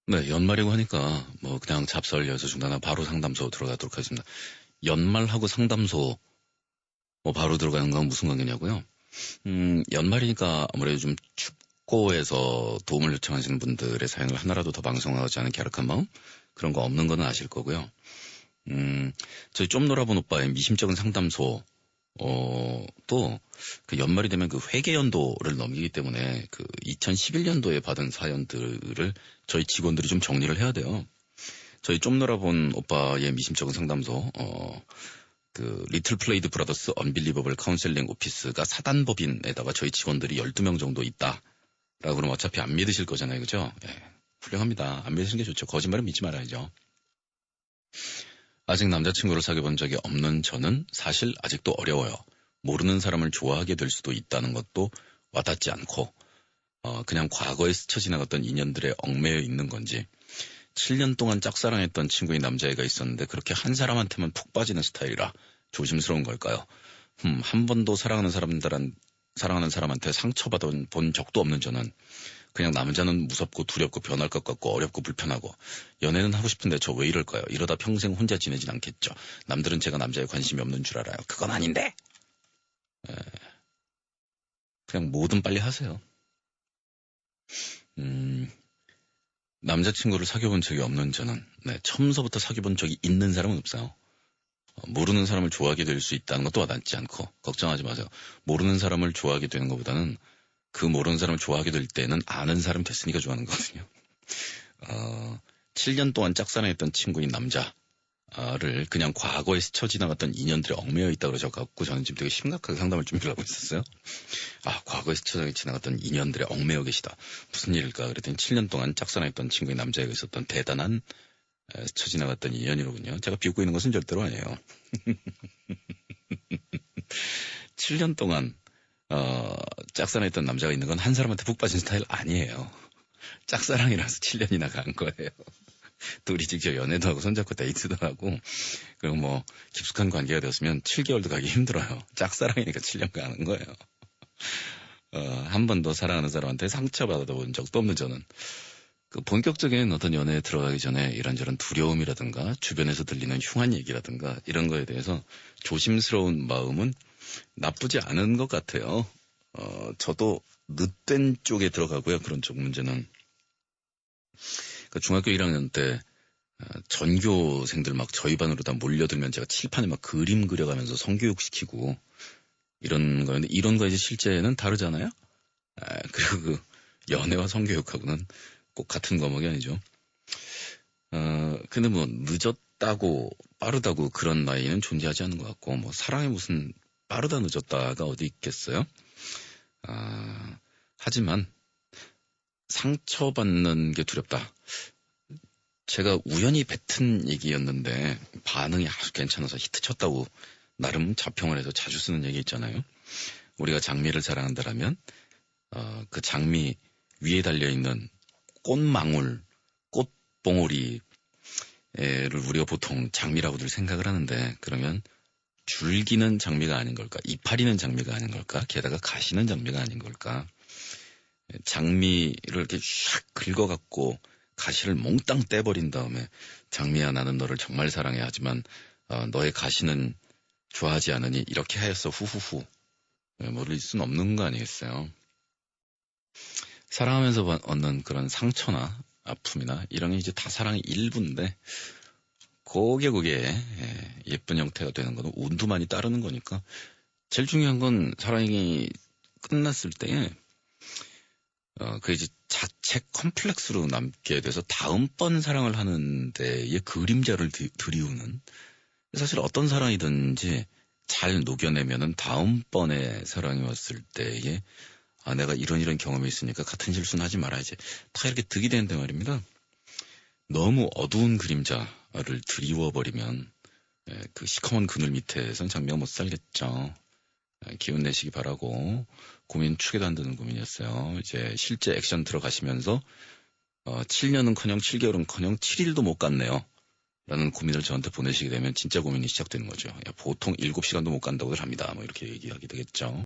네, 연말이고 하니까 뭐 그냥 잡설 여서 중단하고 바로 상담소 들어가도록 하겠습니다. 연말하고 상담소 뭐 바로 들어가는 건 무슨 관계냐고요? 연말이니까 아무래도 좀 춥고해서 도움을 요청하시는 분들의 사연을 하나라도 더 방송하지 않은 갸륵한 마음? 그런 거 없는 거는 아실 거고요. 저희 좀 놀아본 오빠의 미심쩍은 상담소, 또, 그 연말이 되면 그 회계연도를 넘기기 때문에 그 2011년도에 받은 사연들을 저희 직원들이 좀 정리를 해야 돼요. 저희 좀 놀아본 오빠의 미심쩍은 상담소, 그 리틀 플레이드 브라더스 언빌리버블 카운셀링 오피스가 사단법인에다가 저희 직원들이 12명 정도 있다. 라고 그러면 어차피 안 믿으실 거잖아요. 그죠? 예, 훌륭합니다. 안 믿으시는 게 좋죠. 거짓말은 믿지 말아야죠. 아직 남자친구를 사귀어본 적이 없는 저는 사실 아직도 어려워요. 모르는 사람을 좋아하게 될 수도 있다는 것도 와닿지 않고 그냥 과거에 스쳐 지나갔던 인연들에 얽매여 있는 건지 7년 동안 짝사랑했던 친구인 남자애가 있었는데 그렇게 한 사람한테만 푹 빠지는 스타일이라 조심스러운 걸까요? 한 번도 사랑하는 사람한테 상처받은 본 적도 없는 저는 그냥 남자는 무섭고 두렵고 변할 것 같고 어렵고 불편하고 연애는 하고 싶은데 저 왜 이럴까요? 이러다 평생 혼자 지내진 않겠죠. 남들은 제가 남자에 관심이 없는 줄 알아요. 그건 아닌데. 에, 그냥 뭐든 빨리 하세요. 남자친구를 사귀어본 적이 없는 저는 처음서부터 사귀어본 적이 있는 사람은 없어요. 모르는 사람을 좋아하게 될 수 있다는 것도 와닿지 않고 걱정하지 마세요. 모르는 사람을 좋아하게 되는 것보다는 그 모르는 사람을 좋아하게 될 때는 아는 사람 됐으니까 좋아하는 거거든요. 7년 동안 짝사랑했던 친구인 남자를 그냥 과거에 스쳐 지나갔던 인연들이 얽매여 있다 그러셔갖고 저는 지금 되게 심각하게 상담을 준비를 하고 있었어요. 과거에 스쳐 지나갔던 인연들에 얽매여 계시다. 무슨 일일까? 그랬더니 7년 동안 짝사랑했던 친구인 남자애가 있었던 대단한 스쳐 지나갔던 인연이로군요. 제가 비웃고 있는 것은 절대로 아니에요. 7년 동안 짝사랑했던 남자가 있는 건 한 사람한테 푹 빠진 스타일 아니에요. 짝사랑이라서 7년이나 간 거예요. 둘이 직접 연애도 하고 손잡고 데이트도 하고 그리고 뭐 깊숙한 관계가 되었으면 7개월도 가기 힘들어요. 짝사랑이니까 7년 가는 거예요. 한 번도 사랑하는 사람한테 상처받아본 적도 없는 저는 그 본격적인 어떤 연애에 들어가기 전에 이런저런 두려움이라든가 주변에서 들리는 흉한 얘기라든가 이런 거에 대해서 조심스러운 마음은 나쁘지 않은 것 같아요. 저도 늦된 쪽에 들어가고요. 그런 쪽 문제는. 그러니까 중학교 1학년 때 전교생들 막 저희 반으로 다 몰려들면 제가 칠판에 막 그림 그려가면서 성교육 시키고 이런 거였는데 이런 거 이제 실제는 다르잖아요. 그리고 그 연애와 성교육하고는 꼭 같은 과목이 아니죠. 근데 뭐 늦었다고 빠르다고 그런 나이는 존재하지 않는 것 같고 뭐 사랑에 무슨 빠르다 늦었다가 어디 있겠어요? 하지만 상처받는 게 두렵다. 제가 우연히 뱉은 얘기였는데 반응이 아주 괜찮아서 히트 쳤다고 나름 자평을 해서 자주 쓰는 얘기 있잖아요. 우리가 장미를 사랑한다라면 그 장미 위에 달려있는 꽃망울, 꽃봉오리를 우리가 보통 장미라고들 생각을 하는데 그러면 줄기는 장미가 아닌 걸까? 이파리는 장미가 아닌 걸까? 게다가 가시는 장미가 아닌 걸까? 장미를 이렇게 샥 긁어갖고 가시를 몽땅 떼버린 다음에 장미야 나는 너를 정말 사랑해 하지만 너의 가시는 좋아하지 않으니 이렇게 하였어 후후후 모를 수는 없는 거 아니겠어요. 사랑하면서 얻는 그런 상처나 아픔이나 이런 게 이제 다 사랑의 일부인데 그게 예쁜 형태가 되는 거는 운도 많이 따르는 거니까 제일 중요한 건 사랑이 끝났을 때 그 이제 자책 컴플렉스로 남게 돼서 다음번 사랑을 하는 데에 그림자를 들이우는 사실 어떤 사랑이든지 잘 녹여내면은 다음번에 사랑이 왔을 때에 내가 이런 경험이 있으니까 같은 실수는 하지 말아야지 다 이렇게 득이 되는데 말입니다. 너무 어두운 그림자를 드리워버리면 그 시커먼 그늘 밑에선 장미가 못 살겠죠. 기운 내시기 바라고 고민 축에도 안 드는 고민이었어요. 이제 실제 액션 들어가시면서 7년은커녕 7개월은커녕 7일도 못 갔네요. 라는 고민을 저한테 보내시게 되면 진짜 고민이 시작되는 거죠. 보통 7시간도 못 간다고들 합니다. 뭐 이렇게 얘기하게 되겠죠.